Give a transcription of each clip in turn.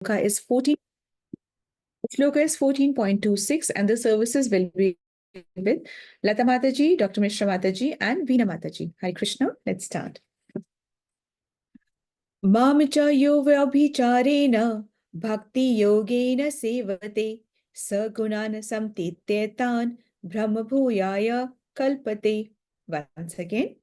is 14. Shloka is 14.26, and the services will be with Lata Mataji, Dr. Mishra Mataji, and Veena Mataji. Hare Krishna. Let's start. Mam cha yo vyabhicharena bhakti yogena sevate sagunan samtityetan brahma bhuyaya kalpate. Once again.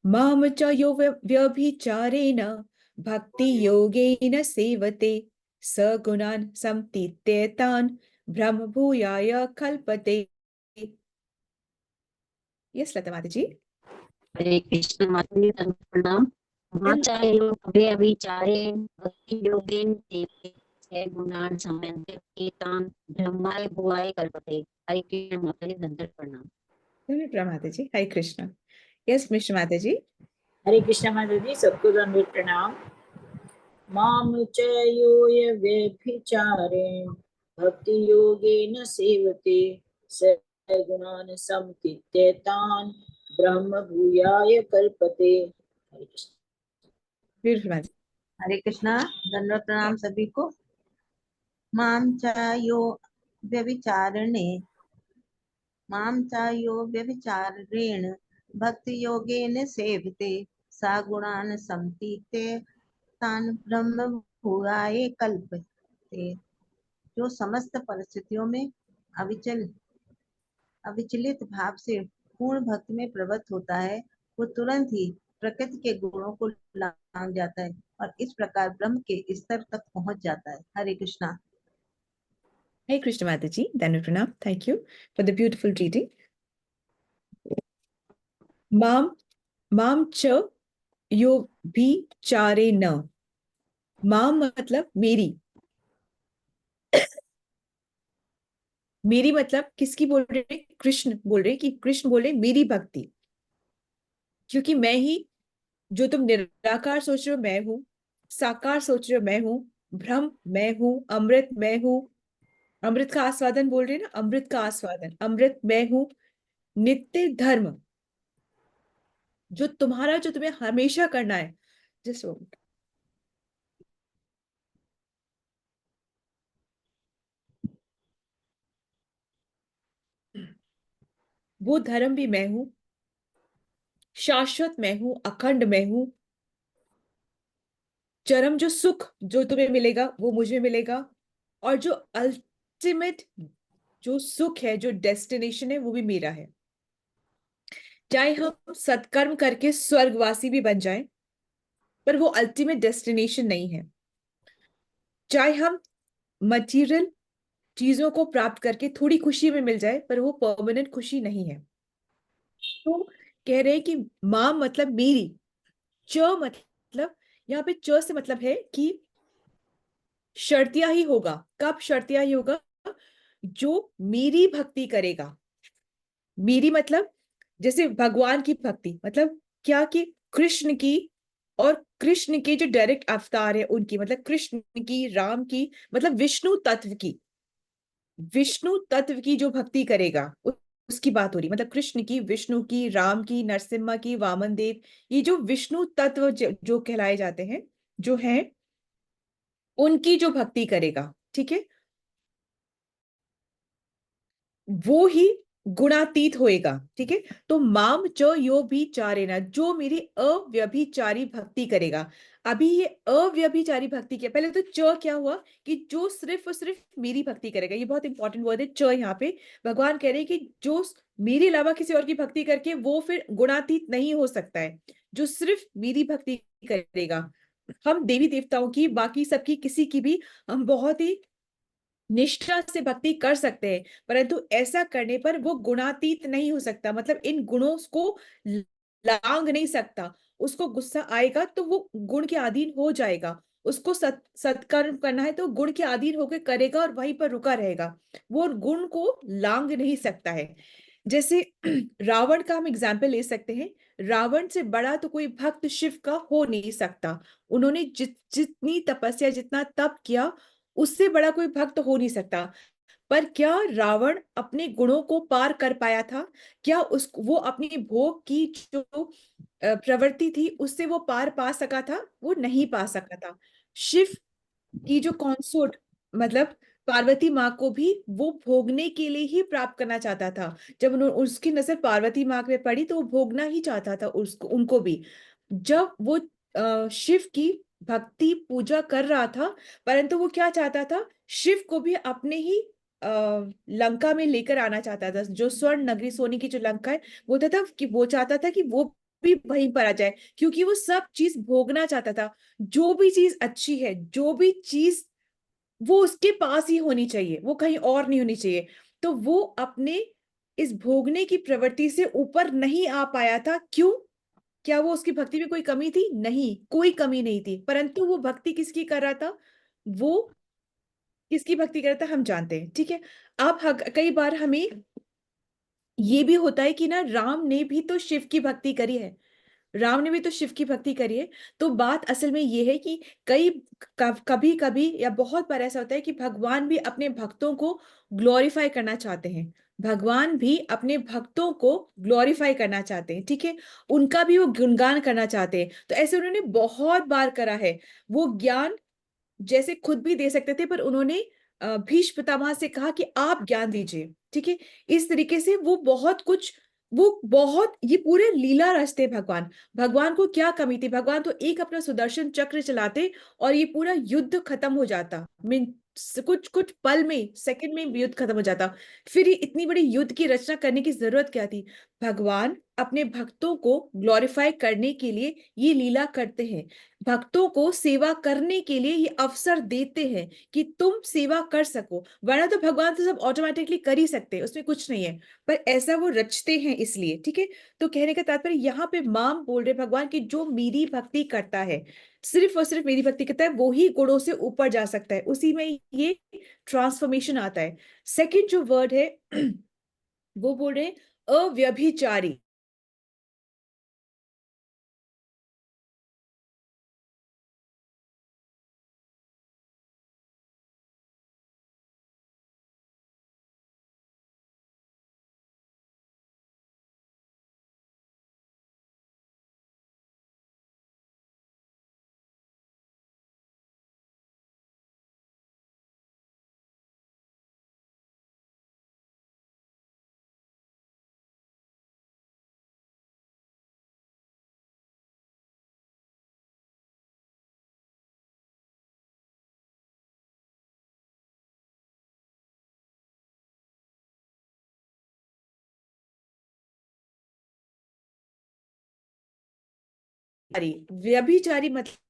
Mam cha yo vyabhicharena bhakti yogena sevate sagunan samtityetan brahma bhuyaya kalpate. Yes, Lata Mataji. हरे कृष्ण माताजी प्रणाम। महाचार्य अभिचारे भक्ति योगेन ते गुणान समन्वितान ब्रह्माय भुवाय कल्पते। हरे कृष्ण माताजी दंडवत प्रणाम। धन्यवाद माताजी। हरे कृष्ण। यस मिश्र माताजी। हरे कृष्ण माताजी, सबको दंडवत प्रणाम। माम च यो य व्यभिचारेण भक्ति योगेन सेवते सगुणान् समतीत्येतान् ब्रह्म भूयाय कल्पते। हरे कृष्ण। हरे कृष्णा, दंडवत प्रणाम सभी को। माम च यो व्यभिचारेण भक्ति योगेन सेवते सा गुणान समतीते तान ब्रह्म भूयाय कल्पते। जो समस्त परिस्थितियों में अविचलित भाव से पूर्ण भक्ति में प्रवृत्त होता है, वो तुरंत ही प्रकृति के गुणों को लांघ जाता है और इस प्रकार ब्रह्म के स्तर तक पहुंच जाता है। हरे Krishna. Hey Krishna Mataji, Danu Pranam. Thank you for the beautiful reading. Mam cha yo bhi chare na. माम मतलब मेरी। मेरी मतलब किसकी बोल रहे? कृष्ण बोल रहे कि कृष्ण बोले मेरी भक्ति, क्योंकि मैं ही, जो तुम निराकार सोच रहे हो मैं हूं, साकार सोच रहे हो मैं हूं, ब्रह्म मैं हूं, अमृत मैं हूं। अमृत का आस्वादन बोल रहे ना, अमृत का आस्वादन, अमृत मैं हूं। नित्य धर्म जो तुम्हें हमेशा करना है, जिस वो धर्म भी मैं हूं, शाश्वत मैं हूं, अखंड मैं हूं। चरम जो सुख जो तुम्हें मिलेगा वो मुझे मिलेगा, और जो अल्टीमेट जो सुख है, जो डेस्टिनेशन है, वो भी मेरा है। चाहे हम सत्कर्म करके स्वर्गवासी भी बन जाएं, पर वो अल्टीमेट डेस्टिनेशन नहीं है। चाहे हम मटेरियल चीजों को प्राप्त करके थोड़ी खुशी में मिल जाए, पर वो परमानेंट खुशी नहीं है। तो कह रहे हैं कि मां मतलब मेरी, च मतलब यहाँ पे च से मतलब है कि शर्तिया ही होगा। कब शर्तिया ही होगा? जो मेरी भक्ति करेगा। मेरी मतलब जैसे भगवान की भक्ति, मतलब क्या कि कृष्ण की, और कृष्ण के जो डायरेक्ट अवतार है उनकी, मतलब कृष्ण की, राम की, मतलब विष्णु तत्व की जो भक्ति करेगा उसकी बात हो रही। मतलब कृष्ण की, विष्णु की, राम की, नरसिम्हा की, वामन देव, ये जो विष्णु तत्व जो कहलाए जाते हैं, जो है उनकी जो भक्ति करेगा, ठीक है, वो ही गुणातीत होएगा। ठीक है, तो माम च यो भी चारेना, जो मेरी अव्यभिचारी भक्ति करेगा। अभी ये अव्यभिचारी भक्ति क्या, पहले तो च क्या हुआ कि जो सिर्फ और सिर्फ मेरी भक्ति करेगा। ये बहुत इंपॉर्टेंट वर्ड है च। यहाँ पे भगवान कह रहे हैं कि जो मेरे अलावा किसी और की भक्ति करके वो फिर गुणातीत नहीं हो सकता है, जो सिर्फ मेरी भक्ति करेगा। हम देवी देवताओं की, बाकी सबकी, किसी की भी हम बहुत ही निष्ठा से भक्ति कर सकते हैं, परंतु ऐसा करने पर वो गुणातीत नहीं हो सकता। मतलब इन गुणों को लांग नहीं सकता। उसको गुस्सा आएगा तो वो गुण के अधीन हो जाएगा। उसको सत्कर्म करना है तो गुण के अधीन होकर करेगा और वहीं पर रुका रहेगा। वो गुण को लांग नहीं सकता है। जैसे रावण का हम एग्जाम्पल ले सकते हैं। रावण से बड़ा तो कोई भक्त शिव का हो नहीं सकता। उन्होंने जितनी तपस्या, जितना तप किया, उससे बड़ा कोई भक्त हो नहीं सकता। पर क्या रावण अपने गुणों को पार कर पाया था? क्या वो अपनी भोग की जो प्रवृत्ति थी उससे वो पार पा सका था? वो नहीं पा सका था। शिव कि जो कॉन्सोर्ट मतलब पार्वती माँ को भी वो भोगने के लिए ही प्राप्त करना चाहता था। जब उसकी नजर पार्वती माँ पे पड़ी तो वो भोगना ही चाहता था उसको, उनको भी। जब वो शिव की भक्ति पूजा कर रहा था, परंतु वो क्या चाहता था, शिव को भी अपने ही लंका में लेकर आना चाहता था। जो स्वर्ण नगरी, सोने की जो लंका है, वो था कि वो चाहता था कि वो भी वहीं पर आ जाए, क्योंकि वो सब चीज भोगना चाहता था। जो भी चीज अच्छी है, जो भी चीज, वो उसके पास ही होनी चाहिए, वो कहीं और नहीं होनी चाहिए। तो वो अपने इस भोगने की प्रवृत्ति से ऊपर नहीं आ पाया था। क्यों? क्या वो उसकी भक्ति में कोई कमी थी? नहीं, कोई कमी नहीं थी, परंतु वो भक्ति किसकी कर रहा था? वो किसकी भक्ति कर रहा था हम जानते हैं, ठीक है। अब कई बार हमें ये भी होता है कि ना, राम ने भी तो शिव की भक्ति करी है, राम ने भी तो शिव की भक्ति करी है। तो बात असल में ये है कि कई कभी कभी या बहुत बार ऐसा होता है कि भगवान भी अपने भक्तों को ग्लोरीफाई करना चाहते हैं। भगवान भी अपने भक्तों को ग्लोरीफाई करना चाहते हैं, ठीक है। उनका भी वो गुणगान करना चाहते हैं। तो ऐसे उन्होंने बहुत बार करा है। वो ज्ञान जैसे खुद भी दे सकते थे, पर उन्होंने भीष्म पितामह से कहा कि आप ज्ञान दीजिए, ठीक है। इस तरीके से वो बहुत कुछ, वो बहुत, ये पूरे लीला रचते भगवान। भगवान को क्या कमी थी? भगवान तो एक अपना सुदर्शन चक्र चलाते और ये पूरा युद्ध खत्म हो जाता। मीन कुछ कुछ पल में, सेकंड में युद्ध खत्म हो जाता। फिर ये इतनी बड़ी युद्ध की रचना करने की जरूरत क्या थी? भगवान अपने भक्तों को ग्लोरीफाई करने के लिए ये लीला करते हैं। भक्तों को सेवा करने के लिए ये अवसर देते हैं कि तुम सेवा कर सको, वरना तो भगवान तो सब ऑटोमेटिकली कर ही सकते हैं, उसमें कुछ नहीं है। पर ऐसा वो रचते हैं इसलिए, ठीक है। तो कहने का तात्पर्य यहाँ पे माम बोल रहे भगवान की, जो मेरी भक्ति करता है, सिर्फ और सिर्फ मेरी भक्ति करता है, वो ही गुणों से ऊपर जा सकता है। उसी में ये ट्रांसफॉर्मेशन आता है। सेकंड जो वर्ड है वो बोल रहे हैं अव्यभिचारी। व्यभिचारी मतलब